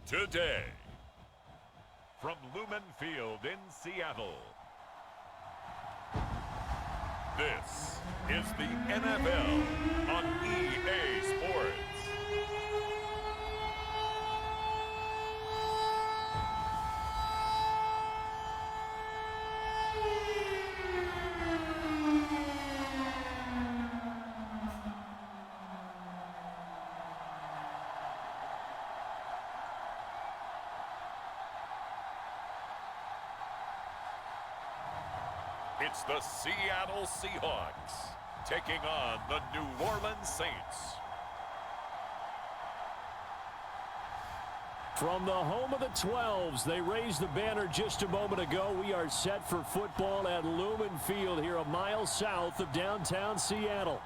Today, from Lumen Field in Seattle, this is the NFL on EA Sports. It's the Seattle Seahawks taking on the New Orleans Saints. From the home of the 12s, they raised the banner just a moment ago. We are set for football at Lumen Field here a mile south of downtown Seattle.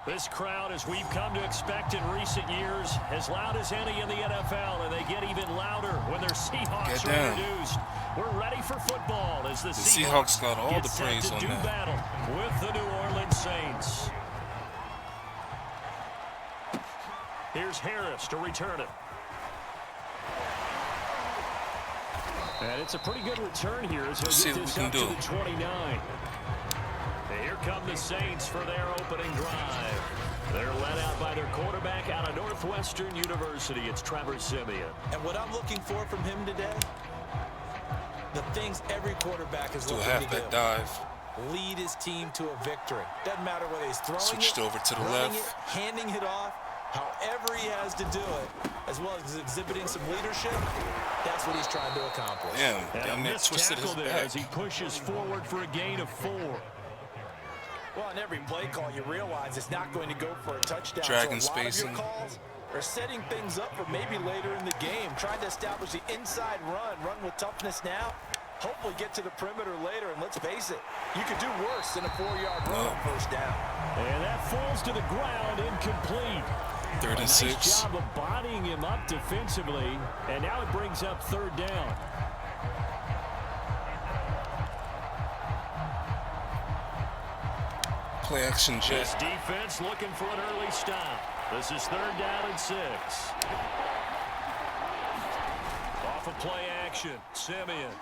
This crowd, as we've come to expect in recent years, as loud as any in the NFL, and they get even louder when their Seahawks are introduced. We're ready for football as the Seahawks got all the praise on that. Battle with the New Orleans Saints. Here's Harris to return it. And it's a pretty good return here as he'll get this up to the 29. And here come the Saints for their opening drive. They're led out by their quarterback out of Northwestern University. It's Trevor Siemian. And what I'm looking for from him today, the things every quarterback is looking to do. Dive. Lead his team to a victory. Doesn't matter whether he's throwing Switched over to the left. Handing it off, however he has to do it, as well as exhibiting some leadership. That's what he's trying to accomplish. Damn near twisted his back. As he pushes forward for a gain of 4. Well, on every play call, you realize it's not going to go for a touchdown. Dragon so a lot spacing. of your calls are setting things up for maybe later in the game, trying to establish the inside run with toughness now. Hopefully get to the perimeter later, and let's face it, you could do worse than a 4-yard run on first down. And that falls to the ground, incomplete. 3rd and 6. Nice job of bodying him up defensively, and now it brings up 3rd down. Play action jet. This defense looking for an early stop. This is 3rd down and 6. Off of play action, Siemian.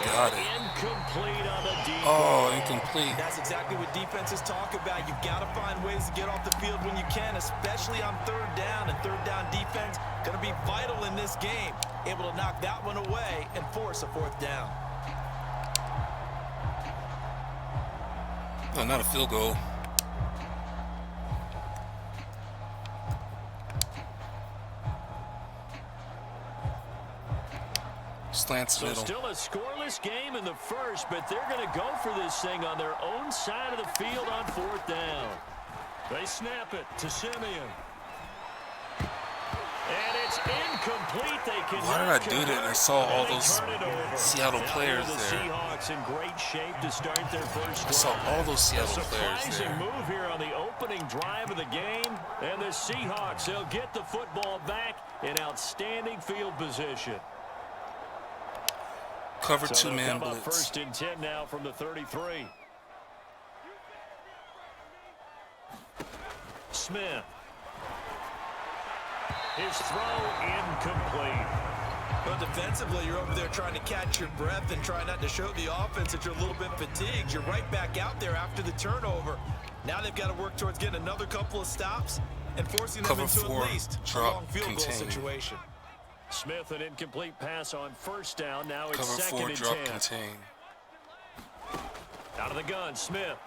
Got it. Incomplete on the defense. Oh, incomplete. That's exactly what defenses talk about. You've got to find ways to get off the field when you can, especially on 3rd down. And 3rd down defense going to be vital in this game. Able to knock that one away and force a 4th down. No, not a field goal. Slants middle. Still a scoreless game in the first, but they're going to go for this thing on their own side of the field on 4th down. They snap it to Siemian. And it's incomplete. Why did I do that? I saw all those Seattle players there. Seahawks in great shape to start their first drive. I saw all those Seattle players Surprising there. move here on the opening drive of the game. And the Seahawks, they'll get the football back in outstanding field position. Cover 2-man blitz. 1st and 10 now from the 33. Smith. His throw incomplete. But defensively, you're over there trying to catch your breath and try not to show the offense that you're a little bit fatigued. You're right back out there after the turnover. Now they've got to work towards getting another couple of stops and forcing them into at least a long field goal situation. Smith, an incomplete pass on 1st down. Now it's Cover 2nd and 10. drop contain. Out of the gun, Smith.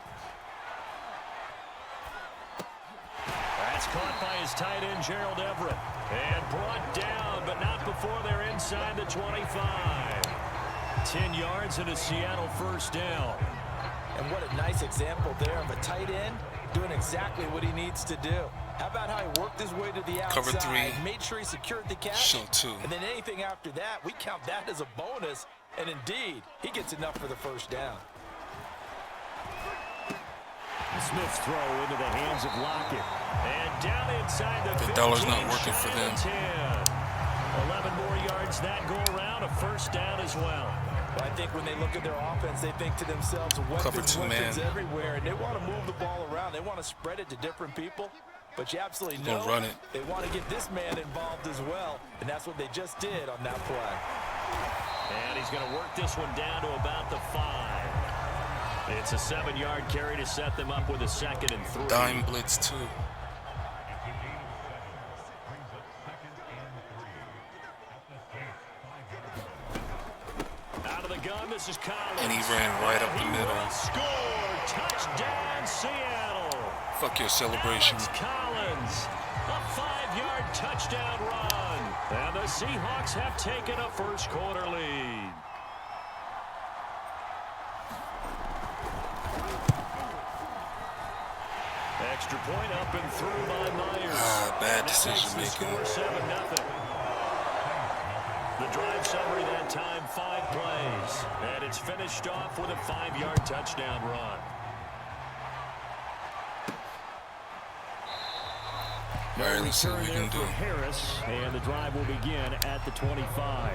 That's caught by his tight end, Gerald Everett. And brought down, but not before they're inside the 25. 10 yards and a Seattle 1st down. And what a nice example there of a tight end doing exactly what he needs to do. How about how he worked his way to the outside, Cover 3. made sure he secured the catch, Show 2. and then anything after that, we count that as a bonus, and indeed, he gets enough for the first down. Smith's throw into the hands of Lockett. And down inside the 15. The dollar's not working for them. 11 more yards that go around, a first down as well. Well, I think when they look at their offense, they think to themselves, Cover weapons, 2 weapons man. everywhere, and they want to move the ball around. They want to spread it to different people, but you absolutely know Run it. they want to get this man involved as well, and that's what they just did on that play. And he's going to work this one down to about the 5. It's a 7-yard carry to set them up with a 2nd and 3. Dime blitz 2. Out of the gun, this is Collins. And he ran right up the He middle. will score. Touchdown, Seattle. Fuck your celebration. Alex Collins, a 5-yard touchdown run. And the Seahawks have taken a first-quarter lead. Extra point up and through by Myers. Bad decision making. Score 7-0. The drive summary that time, 5 plays. And it's finished off with a 5-yard touchdown run. All right, let's see what we can do. Harris, and the drive will begin at the 25.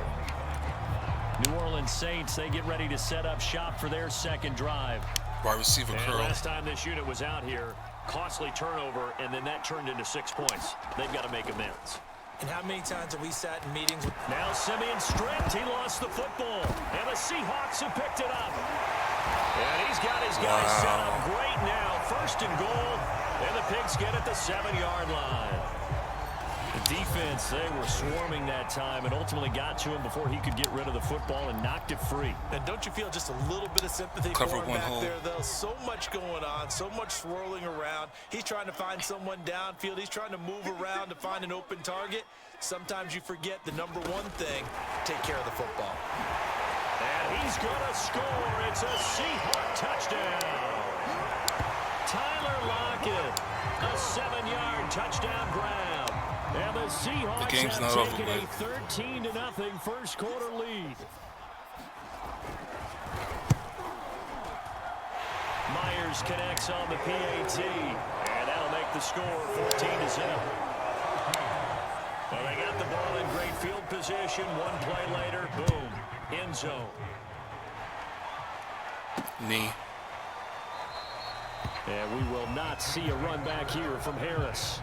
New Orleans Saints, they get ready to set up shop for their second drive. Wide receiver And curl. last time this unit was out here, costly turnover, and then that turned into 6 points. They've got to make amends. And how many times have we sat in meetings with... Now Simeon stripped. He lost the football. And the Seahawks have picked it up. And he's got his guys set up great now. 1st and goal. And the Pigs get at the 7-yard line. The defense, they were swarming that time and ultimately got to him before he could get rid of the football and knocked it free. And don't you feel just a little bit of sympathy Cover for him one back hole. there, though? So much going on, so much swirling around. He's trying to find someone downfield. He's trying to move around to find an open target. Sometimes you forget the number one thing, take care of the football. And he's going to score. It's a Seahawk touchdown. Tyler Lockett, a 7-yard touchdown grab. And the Seahawks The game's have not over taken with. a 13-0 first-quarter lead. Myers connects on the PAT, and that'll make the score 14-0. Well, they got the ball in great field position. One play later, boom, end zone. Knee. And we will not see a run back here from Harris.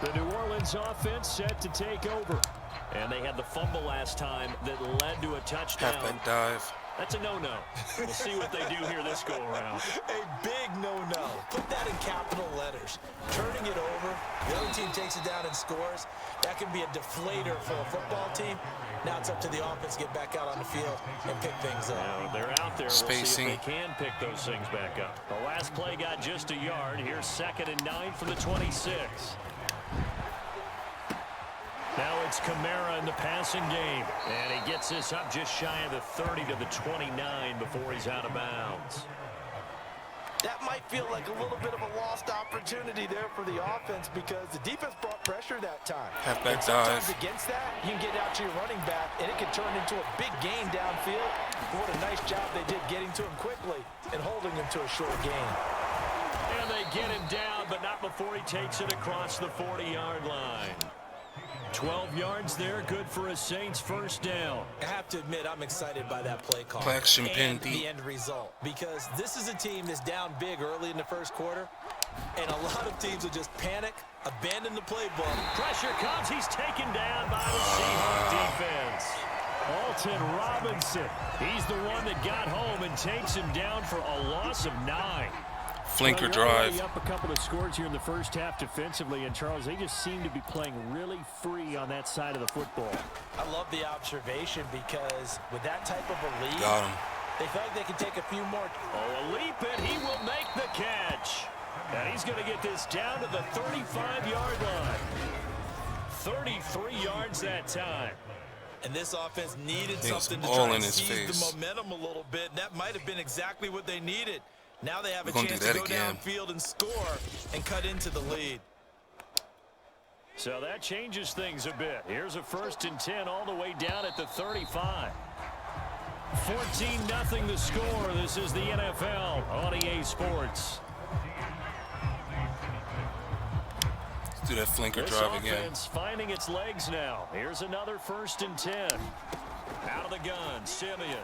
The New Orleans offense set to take over. And they had the fumble last time that led to a touchdown. Halfback dive. That's a no-no. We'll see what they do here this go-around. A big no-no. Put that in capital letters. Turning it over, the other team takes it down and scores. That can be a deflator for a football team. Now it's up to the offense to get back out on the field and pick things up. Now they're out there. Spacing. We'll see if they can pick those things back up. The last play got just a yard. Here's 2nd and 9 from the 26. Now it's Kamara in the passing game. And he gets this up just shy of the 30 to the 29 before he's out of bounds. That might feel like a little bit of a lost opportunity there for the offense because the defense brought pressure that time. Halfback And sometimes dive. against that, you can get out to your running back, and it can turn into a big gain downfield. What a nice job they did getting to him quickly and holding him to a short gain. And they get him down, but not before he takes it across the 40-yard line. 12 yards there, good for a Saints first down. I have to admit, I'm excited by that play call Play action pin and deep. the end result because this is a team that's down big early in the first quarter, and a lot of teams will just panic, abandon the playbook. Pressure comes. He's taken down by the Seahawks defense. Alton Robinson. He's the one that got home and takes him down for a loss of 9. Flanker Well, drive. up a couple of scores here in the first half defensively, and Charles, they just seem to be playing really free on that side of the football. I love the observation because with that type of a lead, Got him. they feel like they can take a few more. Oh, a leap, and he will make the catch. And he's going to get this down to the 35-yard line. 33 yards that time. And this offense needed It was something to all try in and his seize face. the momentum a little bit. And that might have been exactly what they needed. Now they have a We're gonna chance do to that go again. downfield and score and cut into the lead. So that changes things a bit. Here's a 1st and 10 all the way down at the 35. 14-0 the score. This is the NFL on EA Sports. Let's do that flanker This drive again. offense finding its legs now. Here's another 1st and 10. Out of the gun, Simeon.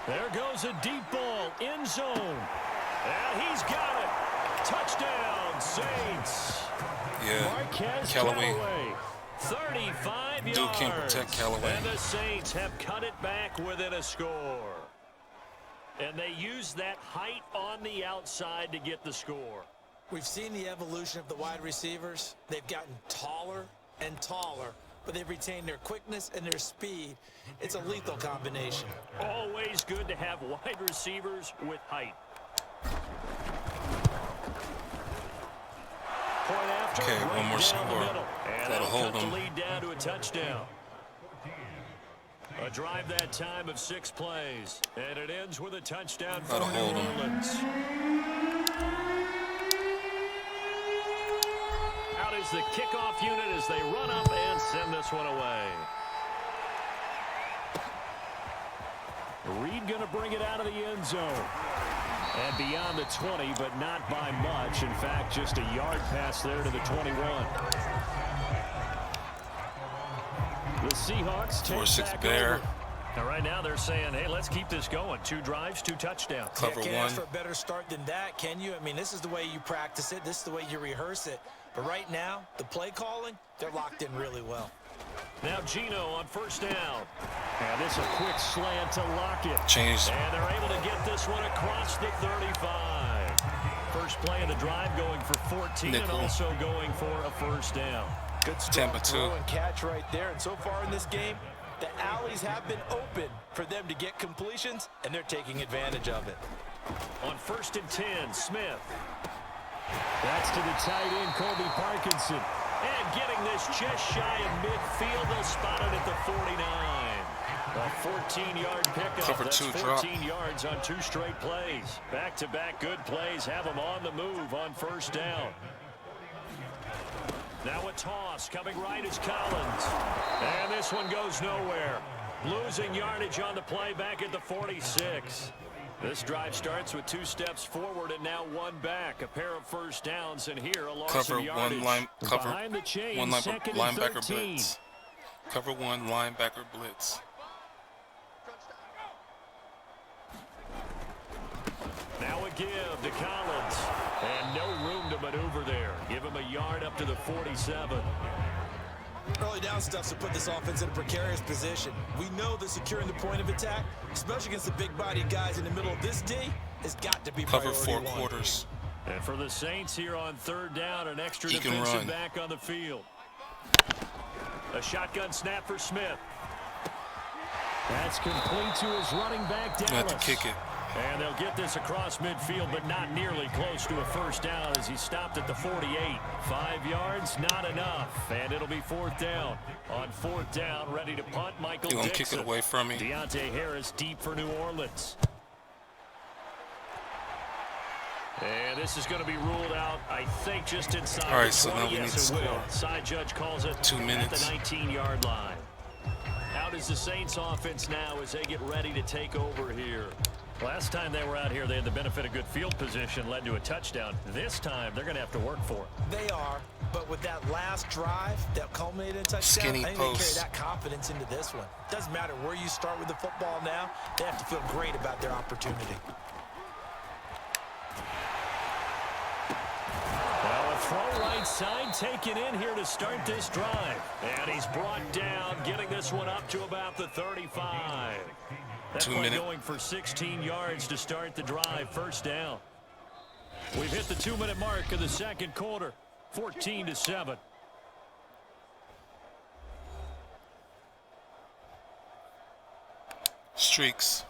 There goes a deep ball, end zone. And he's got it. Touchdown, Saints. Yeah, Marquez Callaway. 35 yards. Dude can't protect Callaway. And the Saints have cut it back within a score. And they use that height on the outside to get the score. We've seen the evolution of the wide receivers. They've gotten taller and taller, but they've retained their quickness and their speed. It's a lethal combination. Always good to have wide receivers with height. Point after, Okay, right one more down score. the middle. And That'll hold cut them. the lead down to a touchdown. A drive that time of 6 plays. And it ends with a touchdown for That'll New hold 'em. Orleans. Out is the kickoff unit as they run up and send this one away. Reed going to bring it out of the end zone. And beyond the 20, but not by much. In fact, just a yard pass there to the 21. The Seahawks take 4-6 back Bear. over. Now, right now, they're saying, hey, let's keep this going. 2 drives, 2 touchdowns. Cover Can't one. ask for a better start than that, can you? I mean, this is the way you practice it. This is the way you rehearse it. But right now, the play calling, they're locked in really well. Now Gino on 1st down. And this a quick slant to Lockett. Changed. And they're able to get this one across the 35. First play of the drive going for 14 Nickel. and also going for a 1st down. Good strong Tampa throw 2. and catch right there. And so far in this game, the alleys have been open for them to get completions, and they're taking advantage of it. On 1st and 10, Smith. That's to the tight end, Colby Parkinson. And getting this just shy of midfield, they'll spot it at the 49. A 14-yard pickup. Cover That's 2 14 drop. yards on 2 straight plays. Back-to-back good plays have them on the move on 1st down. Now a toss coming right is Collins. And this one goes nowhere. Losing yardage on the play back at the 46. This drive starts with 2 steps forward and now 1 back. A pair of 1st downs, and here a loss Cover of yardage. cover Behind the chain, one 2nd and linebacker 13. blitz. Cover 1 linebacker blitz. Now a give to Collins. And no room to maneuver there. Give him a yard up to the 47. Early down stuff to put this offense in a precarious position. We know that securing the point of attack, especially against the big-bodied guys in the middle of this D, has got to be Cover priority 4 one. quarters. And for the Saints here on 3rd down, an extra He can defensive run. back on the field. A shotgun snap for Smith. That's complete to his running back, Dallas. You have to kick it. And they'll get this across midfield, but not nearly close to a 1st down as he stopped at the 48. 5 yards, not enough. And it'll be 4th down. On 4th down, ready to punt, Michael You're going Dixon. to kick it away from me. Deontay Harris deep for New Orleans. And this is going to be ruled out, I think, just inside All right, the so 20. now we need Yes, to it will. score. Side judge calls it 2 at minutes. the 19-yard line. Out is the Saints offense now as they get ready to take over here. Last time they were out here, they had the benefit of good field position, led to a touchdown. This time, they're going to have to work for it. They are, but with that last drive that culminated in a touchdown, Skinny I think they carry post. that confidence into this one. Doesn't matter where you start with the football now, they have to feel great about their opportunity. Well, a throw right side taken in here to start this drive. And he's brought down, getting this one up to about the 35. That 2 play minutes. going for 16 yards to start the drive, 1st down. We've hit the 2-minute mark of the 2nd quarter, 14-7. Streaks.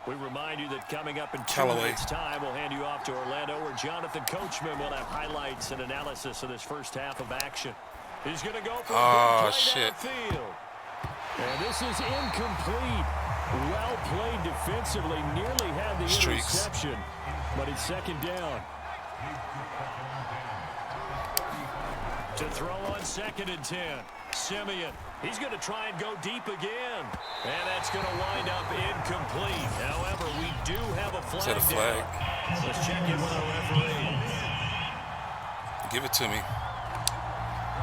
We remind you that coming up in 2 Callaway. minutes' time, we'll hand you off to Orlando, where Jonathan Coachman will have highlights and analysis of this 1st half of action. He's going to go for a big play shit. downfield. And this is incomplete. Well played defensively. Nearly had the interception, but it's second down. To throw on 2nd and 10. Simeon. He's going to try and go deep again. And that's going to wind up incomplete. However, we do have a flag. Is that a flag? Down. Let's check in with our referee. Give it to me.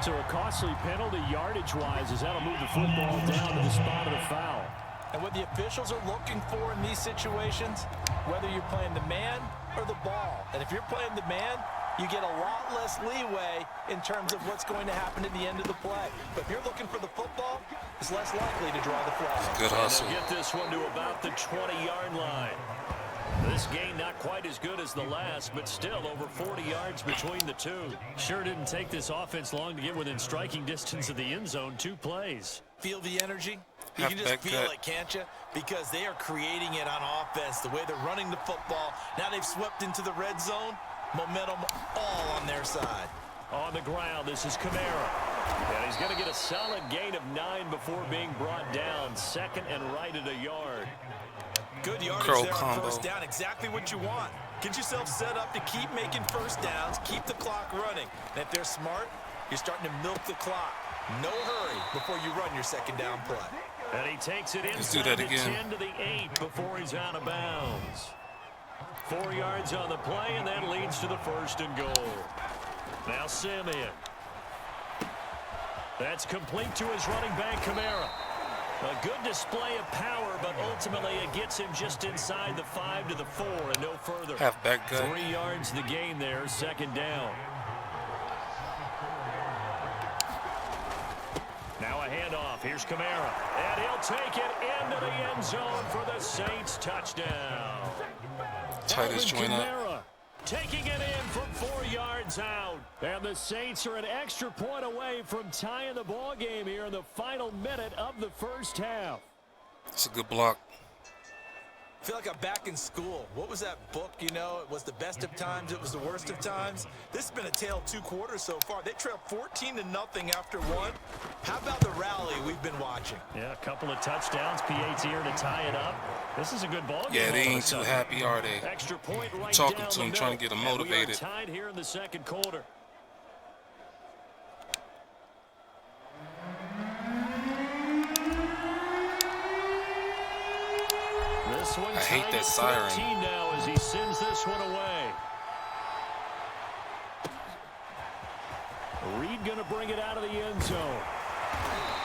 So a costly penalty yardage-wise as that'll move the football down to the spot of the foul. And what the officials are looking for in these situations, whether you're playing the man or the ball. And if you're playing the man, you get a lot less leeway in terms of what's going to happen at the end of the play. But if you're looking for the football, it's less likely to draw the flag. Good hustle. Get this one to about the 20-yard line. This game not quite as good as the last, but still over 40 yards between the two. Sure didn't take this offense long to get within striking distance of the end zone. 2 plays. Feel the energy? You can just feel it, can't you? Because they are creating it on offense, the way they're running the football. Now they've swept into the red zone. Momentum all on their side. On the ground, this is Kamara. And he's going to get a solid gain of 9 before being brought down. 2nd and right at a yard. Good yardage there on first down. Exactly what you want. Get yourself set up to keep making first downs, keep the clock running. And if they're smart, you're starting to milk the clock. No hurry before you run your 2nd down play. And he takes it inside the 10 to the 8 before he's out of bounds. 4 yards on the play, and that leads to the 1st and goal. Now Simeon. That's complete to his running back, Kamara. A good display of power, but ultimately it gets him just inside the 5 to the 4 and no further. Halfback gut. 3 yards the gain there, 2nd down. Now a handoff. Here's Kamara. And he'll take it into the end zone for the Saints touchdown. Tightest joint up. Taking it in from 4 yards out. And the Saints are an extra point away from tying the ball game here in the final minute of the first half. It's a good block. I feel like I'm back in school. What was that book, you know? It was the best of times. It was the worst of times. This has been a tale of 2 quarters so far. They trailed 14-0 after 1. How about the rally we've been watching? Yeah, a couple of touchdowns. PAT here to tie it up. This is a good ball game. Yeah, they ain't too happy, are they? Extra point right talking down to him, the trying to get him motivated. We are tied here in the 2nd quarter. This one I hate that siren. Now as he sends this one away. Reed going to bring it out of the end zone.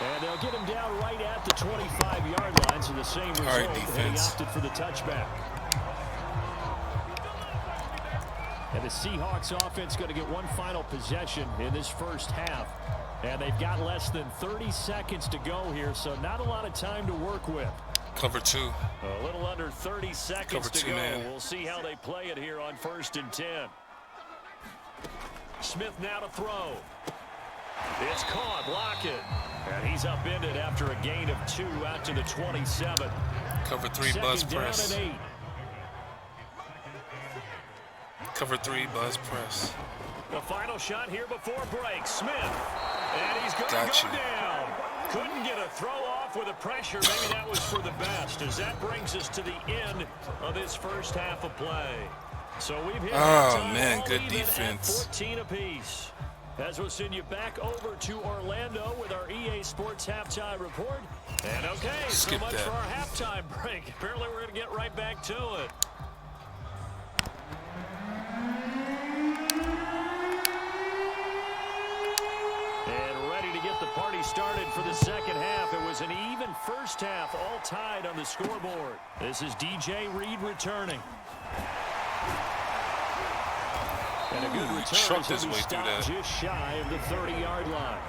And they'll get him down right at the 25-yard line, so the same result. All right, defense. He opted for the touchback. And the Seahawks offense going to get one final possession in this first half. And they've got less than 30 seconds to go here, so not a lot of time to work with. Cover 2. A little under 30 seconds Cover to 2, go. man. We'll see how they play it here on 1st and 10. Smith now to throw. It's caught. Lockett. And he's upended after a gain of 2 out to the 27. Cover 3, buzz press. Second down and 8. Cover 3, buzz press. The final shot here before break. Smith. And he's going to go down. Couldn't get a throw off with the pressure. Maybe that was for the best, as that brings us to the end of this first half of play. So we've hit man, good defense. 14 apiece. As we'll send you back over to Orlando with our EA Sports halftime report. And okay, so much for our halftime break. Apparently we're going to get right back to it. And ready to get the party started for the second half. It was an even first half, all tied on the scoreboard. This is DJ Reed returning. And a good return. Trucked his way through that. Just shy of the 30-yard line.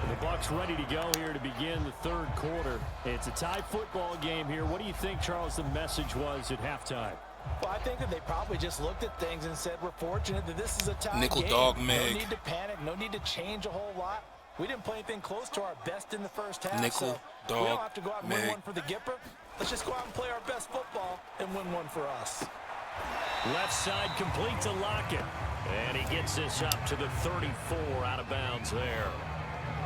And the Bucs ready to go here to begin the 3rd quarter. It's a tie football game here. What do you think, Charles, the message was at halftime? Well, I think that they probably just looked at things and said, we're fortunate that this is a tie Nickel game. dog Meg. No need to panic. No need to change a whole lot. We didn't play anything close to our best in the first half. Nickel so dog we don't have to go out and Meg. win one for the Gipper. Let's just go out and play our best football and win one for us. Left side complete to Lockett. And he gets this up to the 34 out of bounds there.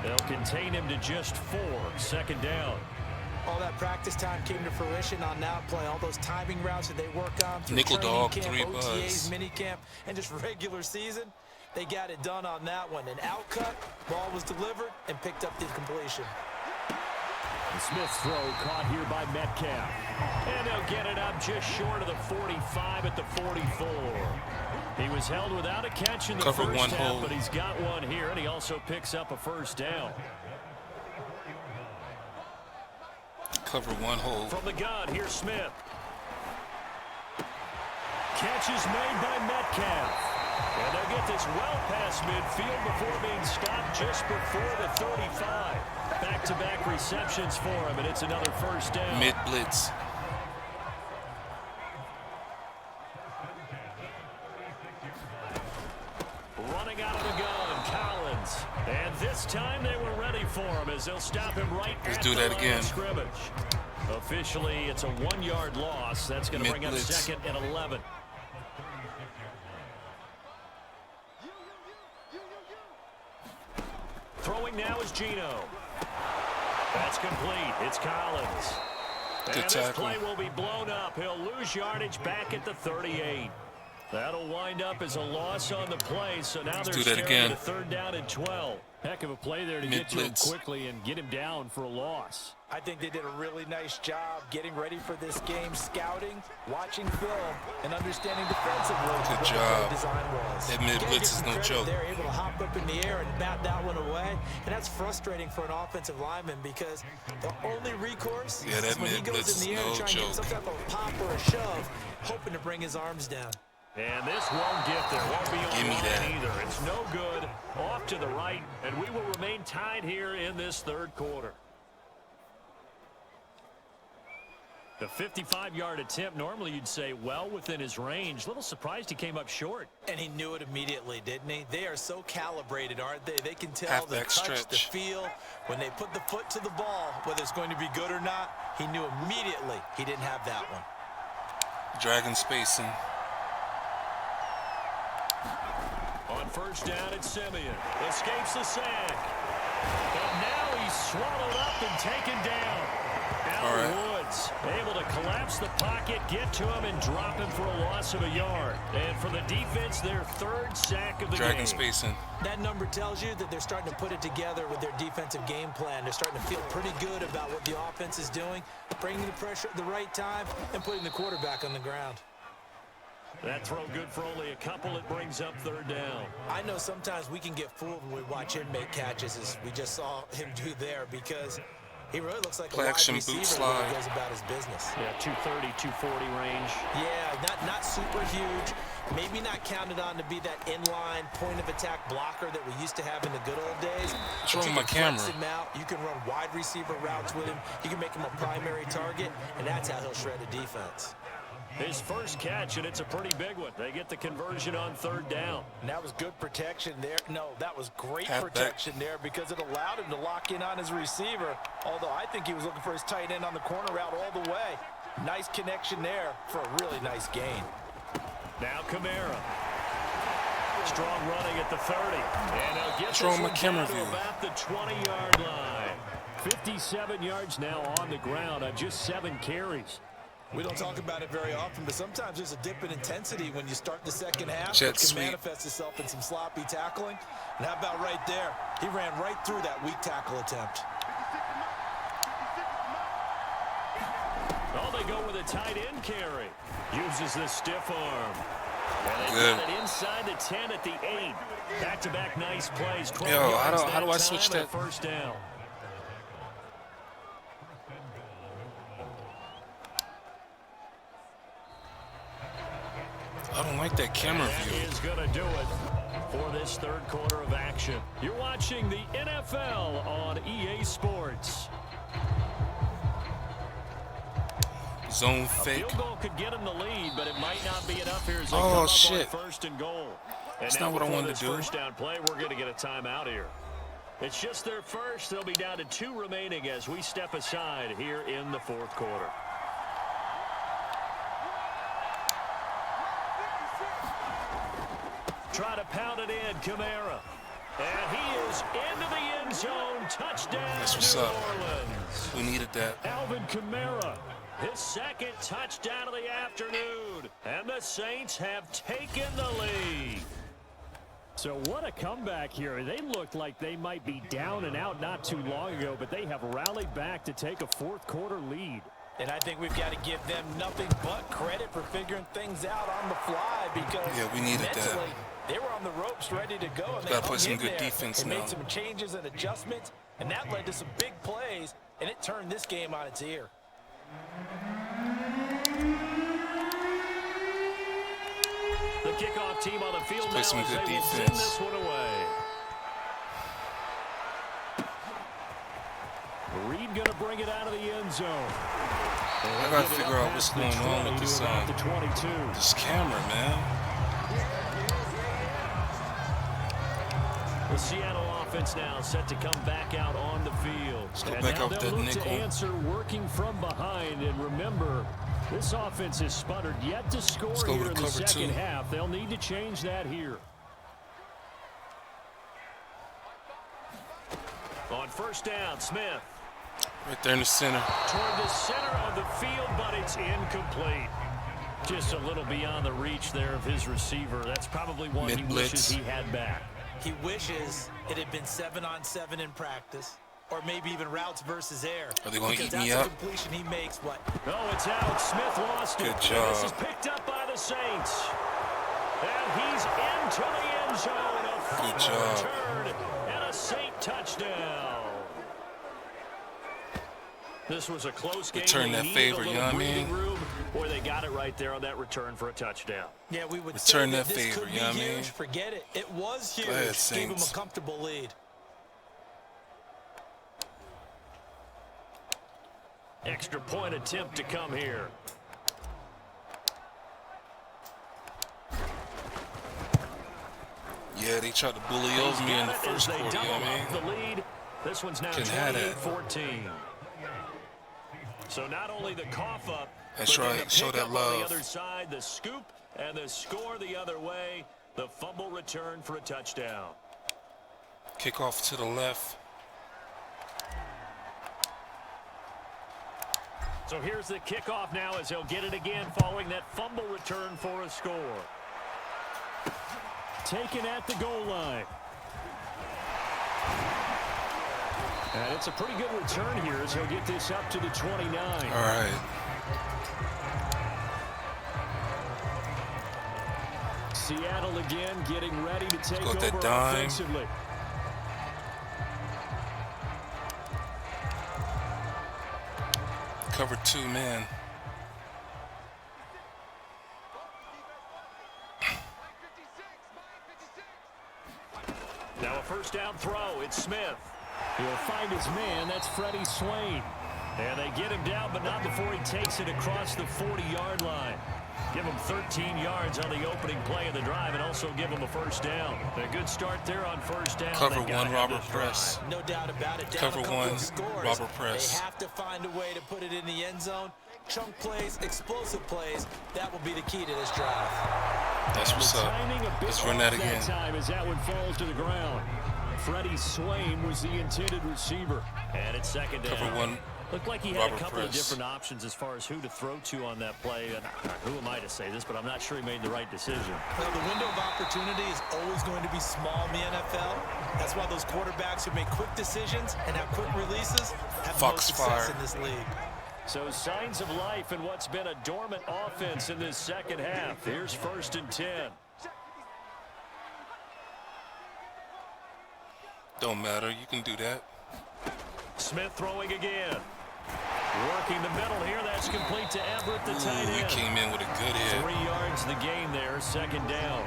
They'll contain him to just 4. Second down. All that practice time came to fruition on that play. All those timing routes that they work on through Nickel training dog, camp, 3 OTAs, buzz. minicamp, and just regular season. They got it done on that one. An outcut, ball was delivered, and picked up the completion. The Smith's throw caught here by Metcalf. And they'll get it up just short of the 45 at the 44. He was held without a catch in the Cover first one half, hold. but he's got one here, and he also picks up a first down. Cover 1 hole. From the gun, here's Smith. Catch is made by Metcalf. And they'll get this well past midfield before being stopped just before the 35. Back-to-back receptions for him, and it's another first down. Mid-blitz. Running out of the gun, Collins. And this time they were ready for him as they'll stop him right Let's at do the that line again. of scrimmage. Officially, it's a 1-yard loss. That's going to bring up Mid-blitz. 2nd and 11. Throwing now is Geno. That's complete. It's Collins. Good and this tackle. play will be blown up. He'll lose yardage back at the 38. That'll wind up as a loss on the play, so now they're do that staring again. at a 3rd down and 12. Heck of a play there to get to him Mid-blitz. quickly and get him down for a loss. I think they did a really nice job getting ready for this game, scouting, watching film, and understanding defensively Good what job. the design was. That mid-blitz is no joke. They're able to hop up in the air and bat that one away, and that's frustrating for an offensive lineman because the only recourse Yeah, that is when he goes mid-blitz in the is air no trying to get joke. some type of pop or a shove, hoping to bring his arms down. And this won't get there. Won't be Give on me line that. either. It's no good. Off to the right, and we will remain tied here in this 3rd quarter. The 55-yard attempt, normally you'd say well within his range. A little surprised he came up short. And he knew it immediately, didn't he? They are so calibrated, aren't they? They can tell the Halfback touch, the stretch. feel. When they put the foot to the ball, whether it's going to be good or not, he knew immediately he didn't have that one. Dragon spacing. On 1st down, it's Simeon. Escapes the sack. And now he's swallowed up and taken down. Now All right. Woods able to collapse the pocket, get to him, and drop him for a loss of a yard. And for the defense, their 3rd sack of the Dragon game. spacing. That number tells you that they're starting to put it together with their defensive game plan. They're starting to feel pretty good about what the offense is doing, bringing the pressure at the right time, and putting the quarterback on the ground. That throw good for only a couple. It brings up 3rd down. I know sometimes we can get fooled when we watch him make catches, as we just saw him do there, because he really looks like Play a wide action boot receiver slide. when he goes about his business. Yeah, 230, 240 range. Yeah, not super huge. Maybe not counted on to be that inline point of attack blocker that we used to have in the good old days. What's But wrong you with my can flex camera? him out. You can run wide receiver routes with him. You can make him a primary target, and that's how he'll shred a defense. His first catch, and it's a pretty big one. They get the conversion on 3rd down. And that was good protection there. No, that was great Halfback. protection there because it allowed him to lock in on his receiver, although I think he was looking for his tight end on the corner route all the way. Nice connection there for a really nice gain. Now Kamara. Strong running at the 30. And he'll get What's this wrong with one my camera down to view? about the 20-yard line. 57 yards now on the ground on just 7 carries. We don't talk about it very often, but sometimes there's a dip in intensity when you start the second half. Jet It can sweep. manifest itself in some sloppy tackling. And how about right there? He ran right through that weak tackle attempt. Oh, they go with a tight end carry. Uses the stiff arm. And they Good. got it inside the 10 at the 8. Back-to-back nice plays. 12 Yo, yards how do I that switch time and a that? first down. I don't like that camera That view. is going to do it for this 3rd quarter of action. You're watching the NFL on EA Sports. Zone A fake. field goal could get them the lead, but it might not be enough here as they Oh, come up shit. on 1st and goal. And That's now not what I before wanted this to do. first down play, we're going to get a timeout here. It's just their first. They'll be down to 2 remaining as we step aside here in the 4th quarter. Try to pound it in, Kamara. And he is into the end end zone. Touchdown, That's what's New up. Orleans. We needed that. Alvin Kamara, his second touchdown of the afternoon. And the Saints have taken the lead. So what a comeback here. They looked like they might be down and out not too long ago, but they have rallied back to take a fourth quarter lead. And I think we've got to give them nothing but credit for figuring things out on the fly because Yeah, we needed mentally, that. they were on the ropes ready to go. And Gotta they play some hung in good there. defense They now. made some changes and adjustments, and that led to some big plays, and it turned this game on its ear. The kickoff team on the field now Let's play some as good they will send defense. this one away. Reed going to bring it out of the end zone. I gotta figure out what's going on with this camera, man. The Seattle offense now set to come back out on the field. Let's go And back now out with they'll that look to nickel. answer working from behind. And remember, this offense has sputtered yet to score go here with in the cover second two. half. They'll need to change that here. On first down, Smith. Right there in the center. Toward the center of the field, but it's incomplete. Just a little beyond the reach there of his receiver. That's probably one he Mid-blitz. wishes he had back. He wishes it had been 7-on-7 in practice, or maybe even routes versus air. Are they gonna because eat me that's a up? completion he makes, what, No, it's out. Smith lost it. Good And job. this is picked up by the Saints. And he's into the end zone. A fumble job. return and a Saint touchdown. This was a close game. Return They that needed favor, a you little know what I breathing mean? room. Boy, they got it right there on that return for a touchdown. Yeah, we would Return say that this favor, could be you know what I huge. mean? Forget it. It was huge. ahead, Gave him a Saints. comfortable lead. Extra point attempt to come here. Yeah, they tried to bully over me in the first quarter, you know what I mean? The lead. This one's now Couldn't have that. 28-14. So not only the cough up, That's but then right. the Show pickup that on the love. other side, the scoop and the score the other way. The fumble return for a touchdown. Kick off to the left. So here's the kickoff now as he'll get it again following that fumble return for a score. Taken at the goal line. And it's a pretty good return here as he'll get this up to the 29. All right. Seattle again getting ready to take go with that over dime. offensively. Cover two, man. Now a first down throw. It's Smith. He'll find his man. That's Freddie Swain. And they get him down, but not before he takes it across the 40-yard line. Give him 13 yards on the opening play of the drive and also give him a first down. A good start there on first down. Cover They gotta one, have Robert this Press. drive. No doubt about it. Down Cover a couple one, of scores, Robert Press. They have to find a way to put it in the end zone. Chunk plays, explosive plays. That will be the key to this drive. That's what's up. Let's run that again. Time as that one falls to the ground. Freddie Swain was the intended receiver. And it's second down. Cover one, Looked like he had Robert a couple of Press. different options as far as who to throw to on that play. And who am I to say this, but I'm not sure he made the right decision. Well, the window of opportunity is always going to be small in the NFL. That's why those quarterbacks who make quick decisions and have quick releases have the most success in this league. So signs of life in what's been a dormant offense in this second half. Here's 1st and 10. Don't matter. You can do that. Smith throwing again. Working the middle here. That's complete to Everett, the tight Ooh, he end. came in with a good hit. 3 yards the gain there, second down.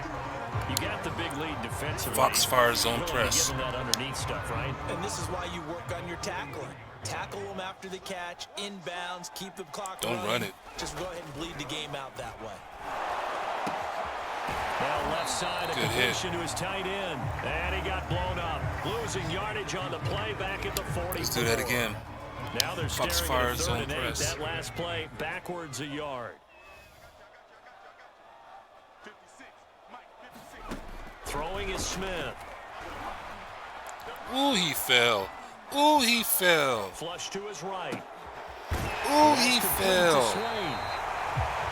You got the big lead defensively. Foxfire zone Really press. Giving that underneath stuff, right? And this is why you work on your tackling. Tackle them after the catch, inbounds, keep the clock Don't running. run it. Just go ahead and bleed the game out that way. Now left side, a Good completion to his tight end. And he got blown up. Losing yardage on the play back at the 40. Let's do that again. Now they're staring Foxfire at a 3rd zone and 8. press. That last play backwards a yard. Throwing is Smith. Ooh, he fell. Ooh, he fell. Flush to his right. Ooh, he fell.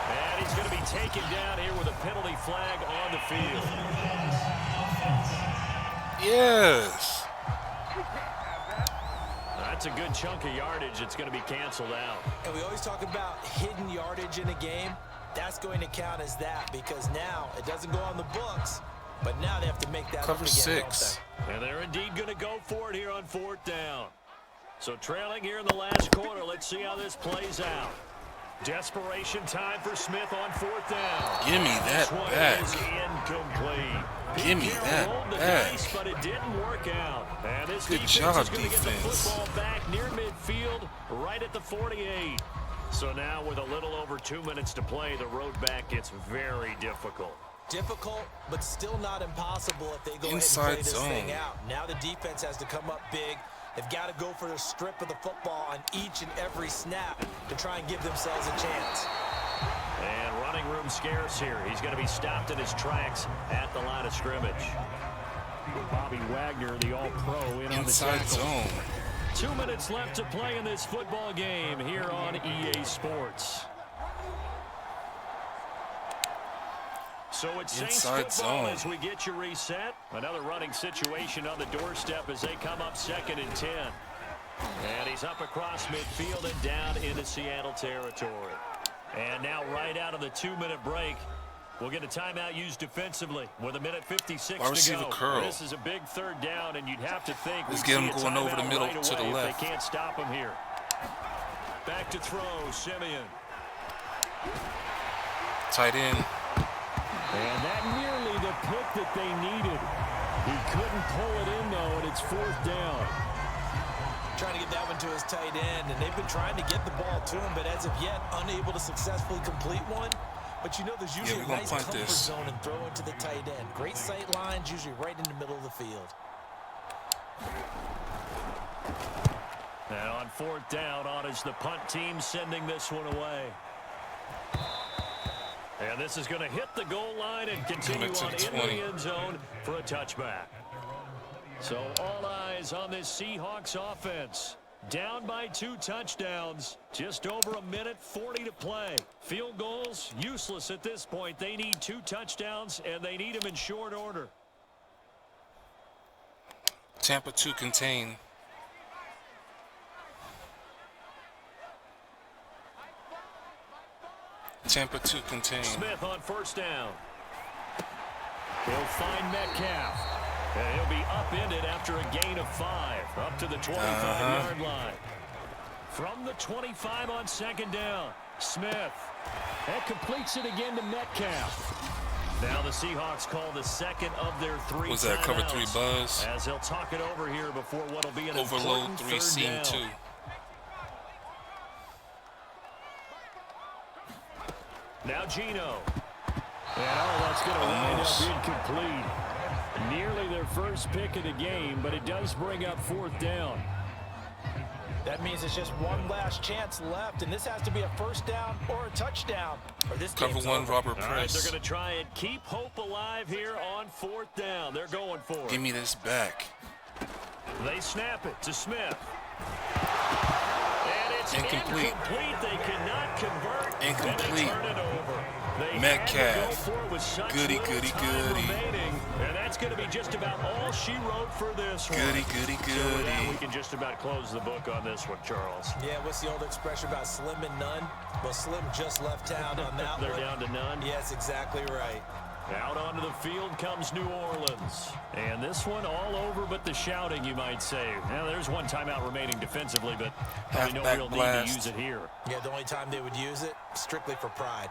And he's going to be taken down here with a penalty flag on the field. Yes. That's a good chunk of yardage. It's going to be canceled out. And we always talk about hidden yardage in a game. That's going to count as that because now it doesn't go on the books, but now they have to make that Cover up again, 6. And they're indeed going to go for it here on 4th down. So trailing here in the last quarter. Let's see how this plays out. Desperation time for Smith on 4th down. Give me that back. Is incomplete. Give me that back. Dice, but it didn't work out. And this Good defense job, is going to get the defense. football back near midfield, right at the 48. So now with a little over 2 minutes to play, the road back gets very difficult. Difficult, but still not impossible if they go Inside ahead and play this zone. thing out. Now the defense has to come up big. They've got to go for the strip of the football on each and every snap to try and give themselves a chance. And running room scarce here. He's going to be stopped in his tracks at the line of scrimmage. Bobby Wagner, the all-pro, in on the Inside tackle. zone. 2 minutes left to play in this football game here on EA Sports. So it's Saints Inside football zone. as we get you reset. Another running situation on the doorstep as they come up 2nd and 10. And he's up across midfield and down into Seattle territory. And now right out of the 2-minute break, we'll get a timeout used defensively with 1:56 Wide to receiver go. curl. This is a big 3rd down, and you'd have to think Let's we'd get see him a going over the timeout middle right to the away if left. they can't stop him here. Back to throw, Simeon. Tight end. And that nearly the pick that they needed. He couldn't pull it in, though, and it's 4th down. Trying to get that one to his tight end, and they've been trying to get the ball to him, but as of yet, unable to successfully complete one. But you know there's usually a nice comfort zone and throw into the tight end. Great sight lines, usually right in the middle of the field. And on 4th down, on is the punt team sending this one away. And this is going to hit the goal line and continue on into the end zone for a touchback. So all eyes on this Seahawks offense. Down by 2 touchdowns. Just over 1:40 to play. Field goals, useless at this point. They need 2 touchdowns, and they need them in short order. Tampa 2 contain. Tampa 2 contain. Smith on 1st down. He'll find Metcalf. And he'll be upended after a gain of 5. Up to the 25-yard line. From the 25 on 2nd down. Smith. That completes it again to Metcalf. Now the Seahawks call the 2nd of their 3 Was that cover 3 buzz? As he'll talk it over here before what'll be an Overload important 3 3rd seam down. 2. Now Gino. And that's going to wind up incomplete. Nearly their first pick of the game, but it does bring up 4th down. That means it's just one last chance left, and this has to be a 1st down or a touchdown. Or this Cover 1 over. Robert All right, they're press. going to try and keep hope alive here on 4th down. They're going for it. Give me this back. They snap it to Smith. And it's incomplete. They cannot convert. Incomplete. And they turn it over. They Metcalf. Goody, goody, goody. Remaining, and that's going to be just about all she wrote for this one. Goody, goody, So with that, we goody. can just about close the book on this one, Charles. Yeah, what's the old expression about slim and none? Well, Slim just left town on that They're one. down to none. Yes, exactly right. Out onto the field comes New Orleans. And this one all over but the shouting, you might say. Now, there's one timeout remaining defensively, but probably no Halfback real need blast. to use it here. Yeah, the only time they would use it, strictly for pride.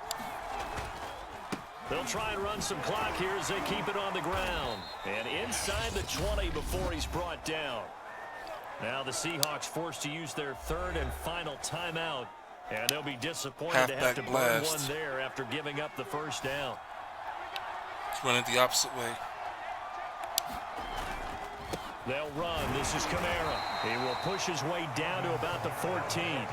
They'll try and run some clock here as they keep it on the ground. And inside the 20 before he's brought down. Now the Seahawks forced to use their 3rd and final timeout. And they'll be disappointed to have to burn blast. one there after giving up the 1st down. He's running the opposite way. They'll run. This is Kamara. He will push his way down to about the 14.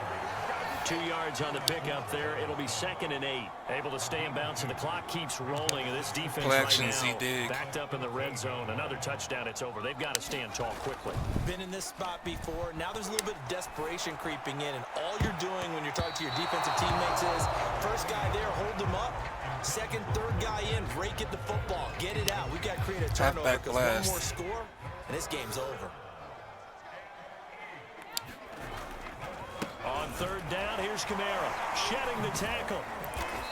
2 yards on the pickup there. It'll be 2nd and 8. Able to stay in bounds, and the clock keeps rolling. And this defense right now backed up in the red zone. Another touchdown, it's over. They've got to stand tall quickly. Been in this spot before. Now there's a little bit of desperation creeping in, and all you're doing when you're talking to your defensive teammates is first guy there, hold him up. Second, third guy in, break at the football. Get it out. We've got to create a turnover because one more score, and this game's over. On 3rd down, here's Kamara shedding the tackle.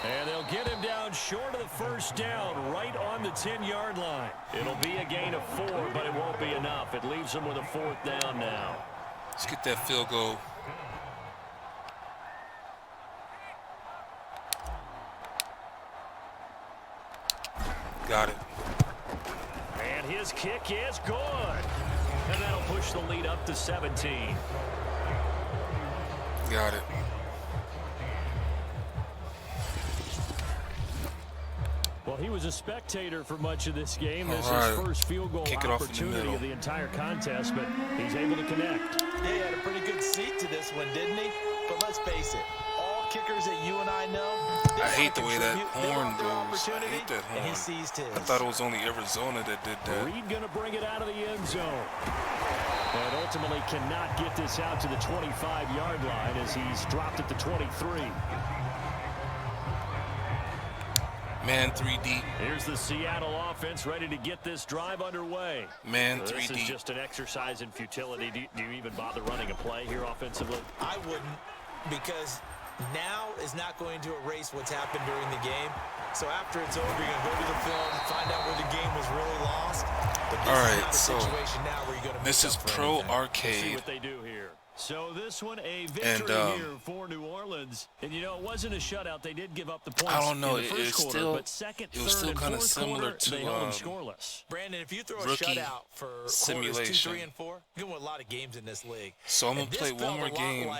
And they'll get him down short of the first down, right on the 10-yard line. It'll be a gain of 4, but it won't be enough. It leaves them with a 4th down now. Let's get that field goal. Got it. And his kick is good. And that'll push the lead up to 17. Got it. Well, he was a spectator for much of this game. This is Right. his first field goal opportunity of the entire contest, but he's able to connect. Yeah, he had a pretty good seat to this one, didn't he? But let's face it, all kickers that you and I know, I hate the way that horn goes. I hate that horn. And he seized his. I thought it was only Arizona that did that. Reed going to bring it out of the end zone. And ultimately cannot get this out to the 25-yard line as he's dropped at the 23. Man 3 deep. Here's the Seattle offense ready to get this drive underway. Man 3 This is deep. just an exercise in futility. Do you even bother running a play here offensively? I wouldn't, because now is not going to erase what's happened during the game. So after it's over, you're going to go to the film, find out where the game was really lost. But this is not a situation now where you're going to this is Pro Arcade. See what they do here. So this one a victory here for New Orleans. And you know, it wasn't a shutout. They did give up the points. I don't know. In the first quarter, still, but second, it was still kind of similar to they held them scoreless. Brandon, if you throw a rookie shutout for quarters 2, 3, and 4, you're going to win a lot of games in this league. So I'm going to play one more game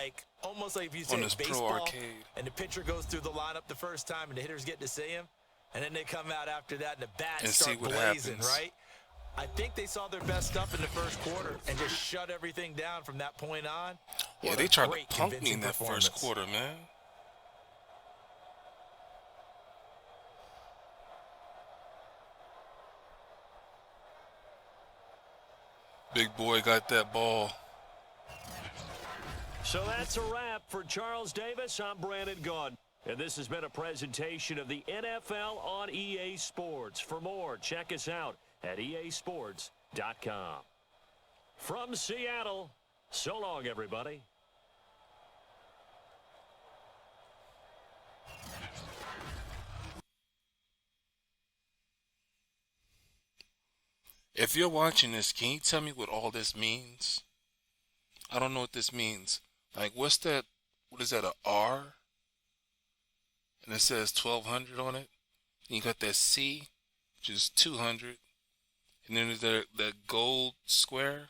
almost like if you say on this baseball, Pro Arcade. And the pitcher goes through the lineup the first time and the hitters get to see him, and then they come out after that and the bats start blazing, right? I think they saw their best stuff in the first quarter and just shut everything down from that point on. Yeah, they tried to punk me in that first quarter, man. Big boy got that ball. So that's a wrap for Charles Davis. I'm Brandon Gaudin. And this has been a presentation of the NFL on EA Sports. For more, check us out at easports.com. From Seattle, so long, everybody. If you're watching this, can you tell me what all this means? I don't know what this means. Like, what's that? What is that, a R? And it says 1200 on it. And you got that C, which is 200. And then there's that gold square.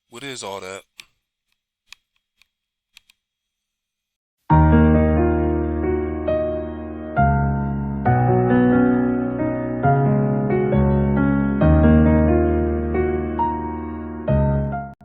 What is all that?